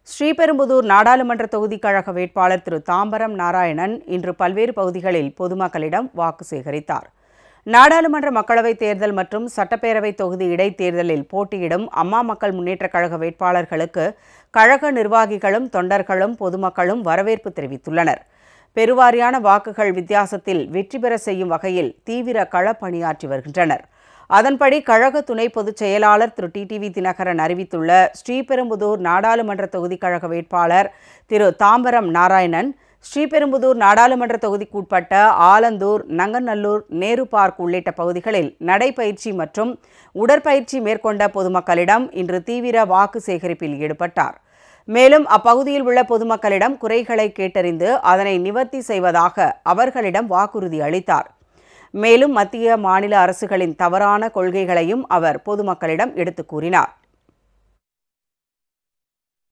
ஸ்ரீபெரும்புதூர் நாடாளுமன்ற தொகுதி கழக வேட்பாளர் திரு தாம்பரம் நாராயணன் இன்று பல்வேறு பகுதிகளில் பொதுமக்களிடம் வாக்கு சேகரித்தார். நாடாளுமன்ற மக்களவைத் தேர்தல் மற்றும் சட்டப்பேரவை தொகுதி இடைத்தேர்தலில் போட்டியிடும் அம்மா மக்கள் முன்னேற்றக் கழக வேட்பாளர்களுக்கு கழக நிர்வாகிகளும் தொண்டர்களும் பொதுமக்களும் வரவேற்பு தெரிவித்துள்ளனர். பெருவாரியான வாக்குகள் வித்தியாசத்தில் வெற்றி பெற செய்யும் வகையில் தீவிர களப்பணியாற்றி வருகின்றனர். அதன்படி கழக துணை பொதுச் செயலாளர் திரு டிடிவி தினகரன் அறிவித்துள்ள ஸ்ரீபெரும்புதூர் நாடாளுமன்ற தொகுதி கழக வேட்பாளர் திரு தாம்பரம் நாராயணன் ஸ்ரீபெரும்புதூர் நாடாளுமன்ற தொகுதிக்குட்பட்ட ஆலந்தூர், நங்கநல்லூர், நேரு பார்க் உள்ளிட்ட பகுதிகளில் நடைபயிற்சி மற்றும் உடற்பயிற்சி மேற்கொண்ட பொதுமக்களிடம் இன்று தீவிர வாக்கு சேகரிப்பில் ஈடுபட்டார். மேலும் அப்பகுதியில் உள்ள பொதுமக்களிடம் குறைகளை கேட்டறிந்து அதனை நிவர்த்தி செய்வதாக அவர்களிடம் வாக்குறுதி அளித்தார். மேலும் மத்திய, மாநில அரசுகளின் தவறான கொள்கைகளையும் அவர் பொதுமக்களிடம் எடுத்துக் கூறினார்.